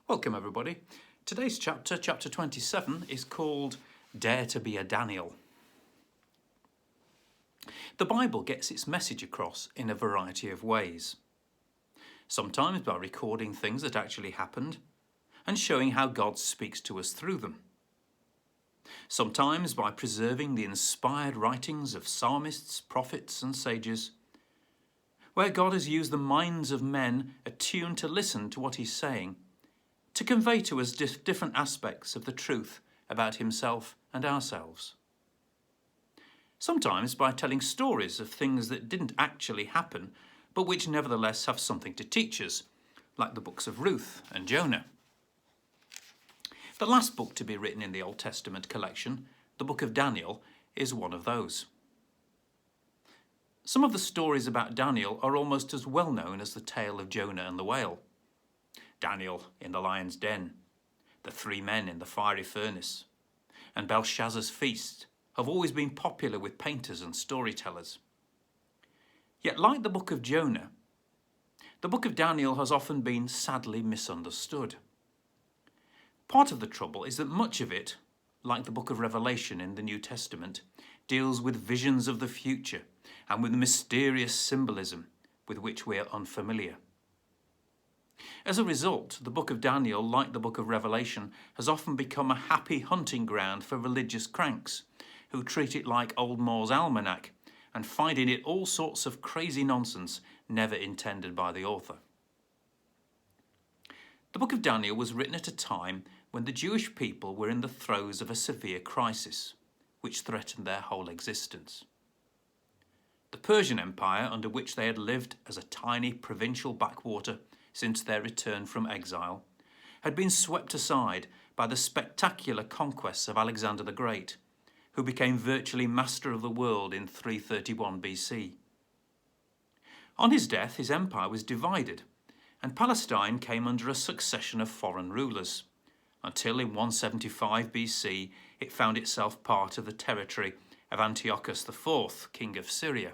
Welcome everybody. Today's chapter, chapter 27, is called Dare to be a Daniel. The Bible gets its message across in a variety of ways. Sometimes by recording things that actually happened and showing how God speaks to us through them. Sometimes by preserving the inspired writings of psalmists, prophets and sages, where God has used the minds of men attuned to listen to what he's saying, to convey to us different aspects of the truth about himself and ourselves. Sometimes by telling stories of things that didn't actually happen, but which nevertheless have something to teach us, like the books of Ruth and Jonah. The last book to be written in the Old Testament collection, the book of Daniel, is one of those. Some of the stories about Daniel are almost as well known as the tale of Jonah and the whale. Daniel in the lion's den, the three men in the fiery furnace, and Belshazzar's feast have always been popular with painters and storytellers. Yet like the book of Jonah, the book of Daniel has often been sadly misunderstood. Part of the trouble is that much of it, like the book of Revelation in the New Testament, deals with visions of the future and with mysterious symbolism with which we are unfamiliar. As a result, the book of Daniel, like the book of Revelation, has often become a happy hunting ground for religious cranks who treat it like Old Moore's Almanac and find in it all sorts of crazy nonsense never intended by the author. The book of Daniel was written at a time when the Jewish people were in the throes of a severe crisis, which threatened their whole existence. The Persian Empire, under which they had lived as a tiny provincial backwater since their return from exile, had been swept aside by the spectacular conquests of Alexander the Great, who became virtually master of the world in 331 BC. On his death, his empire was divided, and Palestine came under a succession of foreign rulers, until in 175 BC it found itself part of the territory of Antiochus IV, king of Syria.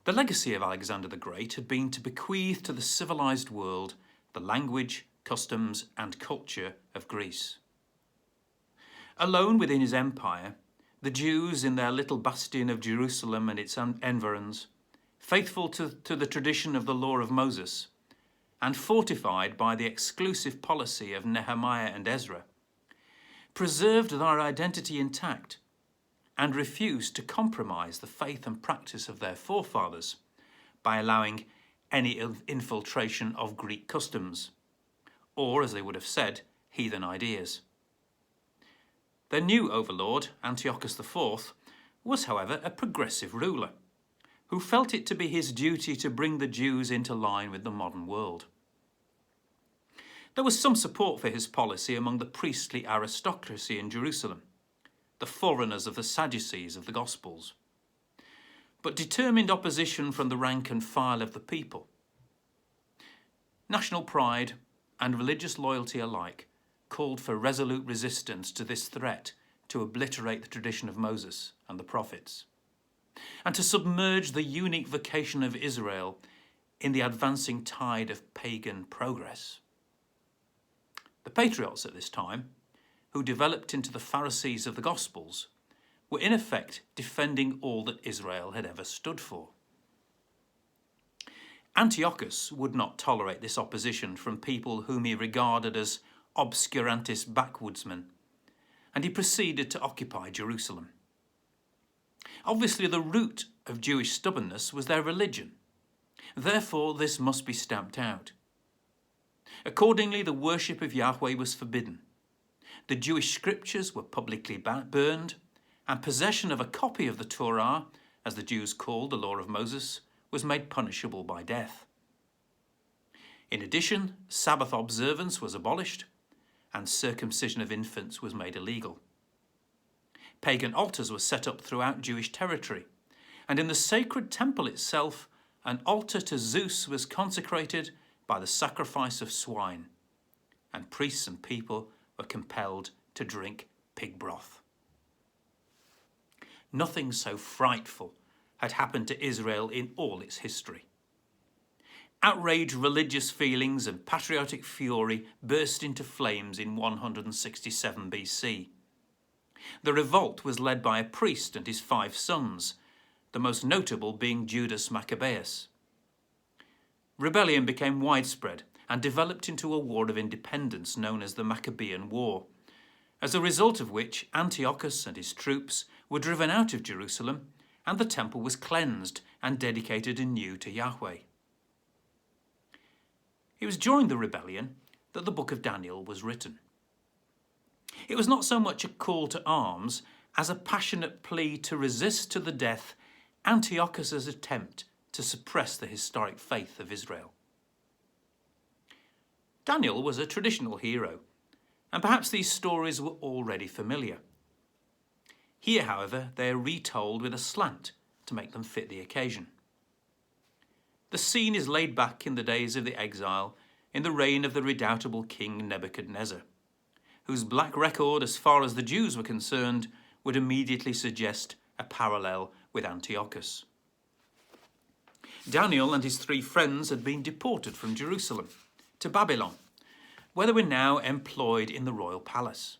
The legacy of Alexander the Great had been to bequeath to the civilized world the language, customs and culture of Greece. Alone within his empire, the Jews in their little bastion of Jerusalem and its environs, faithful to the tradition of the law of Moses, and fortified by the exclusive policy of Nehemiah and Ezra, preserved their identity intact and refused to compromise the faith and practice of their forefathers by allowing any infiltration of Greek customs, or, as they would have said, heathen ideas. Their new overlord, Antiochus IV, was, however, a progressive ruler, who felt it to be his duty to bring the Jews into line with the modern world. There was some support for his policy among the priestly aristocracy in Jerusalem, the forerunners of the Sadducees of the Gospels, but determined opposition from the rank and file of the people. National pride and religious loyalty alike called for resolute resistance to this threat to obliterate the tradition of Moses and the prophets, and to submerge the unique vocation of Israel in the advancing tide of pagan progress. The patriots at this time, who developed into the Pharisees of the Gospels, were in effect defending all that Israel had ever stood for. Antiochus would not tolerate this opposition from people whom he regarded as obscurantist backwoodsmen, and he proceeded to occupy Jerusalem. Obviously, the root of Jewish stubbornness was their religion. Therefore, this must be stamped out. Accordingly, the worship of Yahweh was forbidden. The Jewish scriptures were publicly burned, and possession of a copy of the Torah, as the Jews called the law of Moses, was made punishable by death. In addition, Sabbath observance was abolished, and circumcision of infants was made illegal. Pagan altars were set up throughout Jewish territory, and in the sacred temple itself, an altar to Zeus was consecrated by the sacrifice of swine, and priests and people were compelled to drink pig broth. Nothing so frightful had happened to Israel in all its history. Outraged religious feelings and patriotic fury burst into flames in 167 BC. The revolt was led by a priest and his 5 sons, the most notable being Judas Maccabeus. Rebellion became widespread and developed into a war of independence known as the Maccabean War, as a result of which Antiochus and his troops were driven out of Jerusalem and the temple was cleansed and dedicated anew to Yahweh. It was during the rebellion that the book of Daniel was written. It was not so much a call to arms as a passionate plea to resist to the death Antiochus's attempt to suppress the historic faith of Israel. Daniel was a traditional hero, and perhaps these stories were already familiar. Here, however, they are retold with a slant to make them fit the occasion. The scene is laid back in the days of the exile in the reign of the redoubtable King Nebuchadnezzar, whose black record as far as the Jews were concerned would immediately suggest a parallel with Antiochus. Daniel and his 3 friends had been deported from Jerusalem to Babylon, where they were now employed in the royal palace.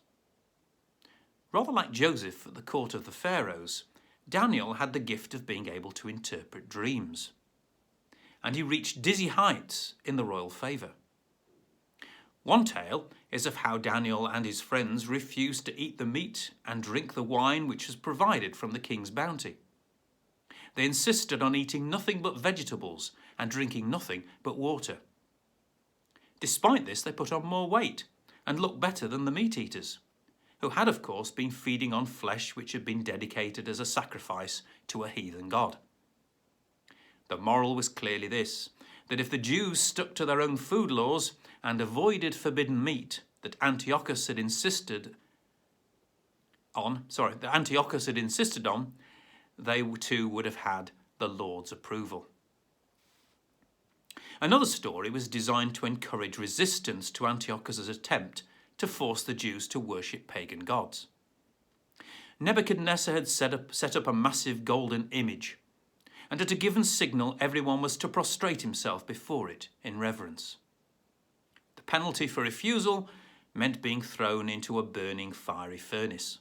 Rather like Joseph at the court of the pharaohs, Daniel had the gift of being able to interpret dreams, and he reached dizzy heights in the royal favour. One tale is of how Daniel and his friends refused to eat the meat and drink the wine which was provided from the king's bounty. They insisted on eating nothing but vegetables and drinking nothing but water. Despite this, they put on more weight and looked better than the meat-eaters, who had, of course, been feeding on flesh which had been dedicated as a sacrifice to a heathen god. The moral was clearly this, that if the Jews stuck to their own food laws and avoided forbidden meat that Antiochus had insisted on, they too would have had the Lord's approval. Another story was designed to encourage resistance to Antiochus's attempt to force the Jews to worship pagan gods. Nebuchadnezzar had set up a massive golden image, and at a given signal everyone was to prostrate himself before it in reverence. The penalty for refusal meant being thrown into a burning fiery furnace.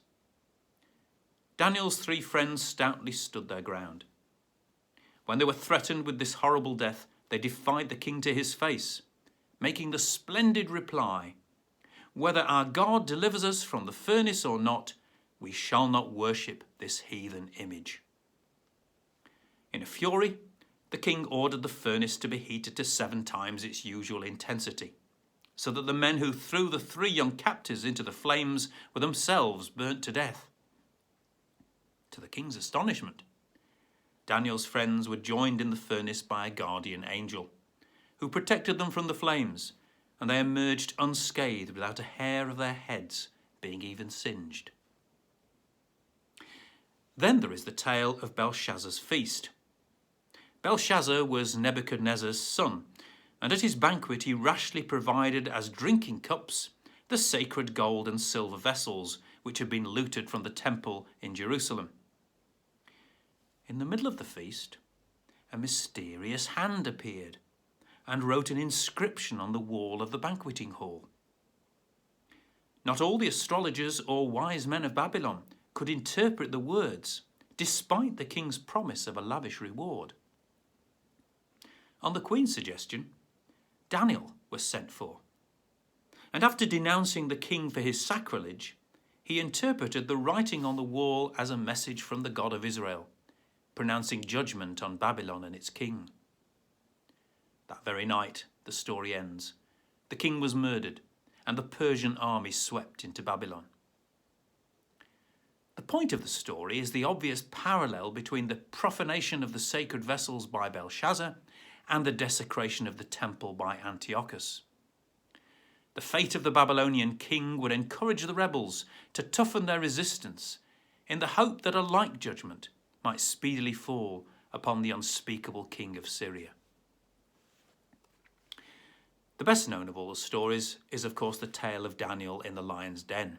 Daniel's 3 friends stoutly stood their ground. When they were threatened with this horrible death, they defied the king to his face, making the splendid reply, "Whether our God delivers us from the furnace or not, we shall not worship this heathen image." In a fury, the king ordered the furnace to be heated to 7 times its usual intensity, so that the men who threw the 3 young captives into the flames were themselves burnt to death. To the king's astonishment, Daniel's friends were joined in the furnace by a guardian angel, who protected them from the flames, and they emerged unscathed without a hair of their heads being even singed. Then there is the tale of Belshazzar's feast. Belshazzar was Nebuchadnezzar's son, and at his banquet he rashly provided as drinking cups the sacred gold and silver vessels which had been looted from the temple in Jerusalem. In the middle of the feast, a mysterious hand appeared and wrote an inscription on the wall of the banqueting hall. Not all the astrologers or wise men of Babylon could interpret the words, despite the king's promise of a lavish reward. On the queen's suggestion, Daniel was sent for, and after denouncing the king for his sacrilege, he interpreted the writing on the wall as a message from the God of Israel, pronouncing judgment on Babylon and its king. That very night, the story ends. The king was murdered, and the Persian army swept into Babylon. The point of the story is the obvious parallel between the profanation of the sacred vessels by Belshazzar and the desecration of the temple by Antiochus. The fate of the Babylonian king would encourage the rebels to toughen their resistance in the hope that a like judgment might speedily fall upon the unspeakable king of Syria. The best known of all the stories is, of course, the tale of Daniel in the lion's den.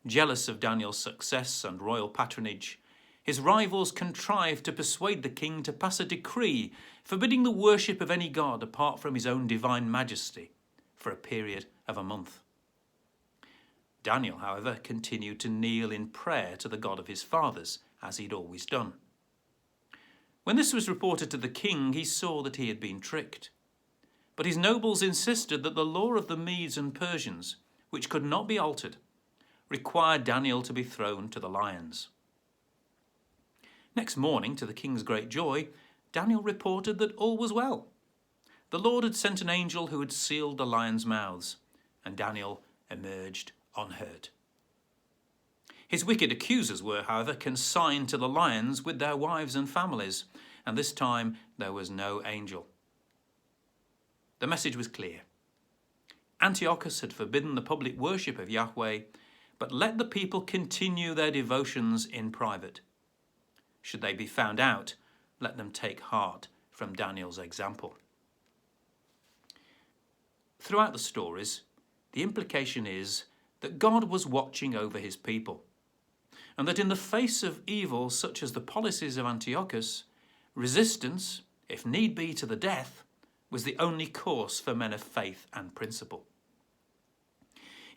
Jealous of Daniel's success and royal patronage, his rivals contrived to persuade the king to pass a decree forbidding the worship of any god apart from his own divine majesty for a period of a month. Daniel, however, continued to kneel in prayer to the God of his fathers, as he'd always done. When this was reported to the king, he saw that he had been tricked. But his nobles insisted that the law of the Medes and Persians, which could not be altered, required Daniel to be thrown to the lions. Next morning, to the king's great joy, Daniel reported that all was well. The Lord had sent an angel who had sealed the lions' mouths, and Daniel emerged unhurt. His wicked accusers were, however, consigned to the lions with their wives and families, and this time there was no angel. The message was clear. Antiochus had forbidden the public worship of Yahweh, but let the people continue their devotions in private. Should they be found out, let them take heart from Daniel's example. Throughout the stories, the implication is that God was watching over his people, and that in the face of evil such as the policies of Antiochus, resistance, if need be to the death, was the only course for men of faith and principle.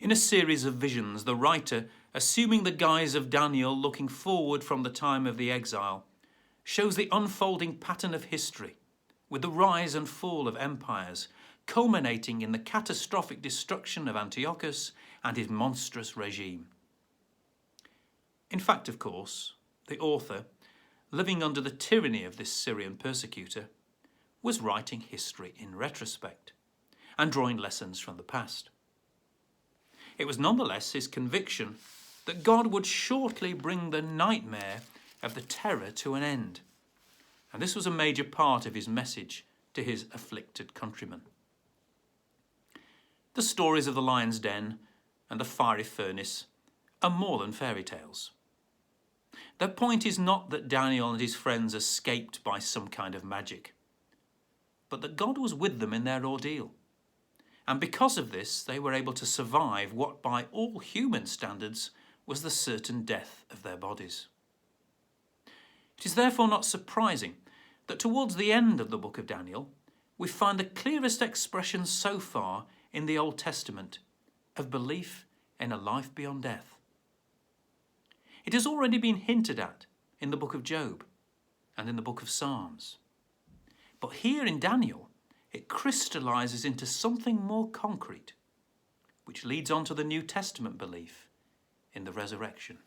In a series of visions, the writer, assuming the guise of Daniel looking forward from the time of the exile, shows the unfolding pattern of history, with the rise and fall of empires, culminating in the catastrophic destruction of Antiochus and his monstrous regime. In fact, of course, the author, living under the tyranny of this Syrian persecutor, was writing history in retrospect and drawing lessons from the past. It was nonetheless his conviction that God would shortly bring the nightmare of the terror to an end, and this was a major part of his message to his afflicted countrymen. The stories of the lion's den and the fiery furnace are more than fairy tales. Their point is not that Daniel and his friends escaped by some kind of magic, but that God was with them in their ordeal. And because of this, they were able to survive what by all human standards was the certain death of their bodies. It is therefore not surprising that towards the end of the book of Daniel, we find the clearest expression so far in the Old Testament of belief in a life beyond death. It has already been hinted at in the book of Job and in the book of Psalms. But here in Daniel, it crystallizes into something more concrete, which leads on to the New Testament belief in the resurrection.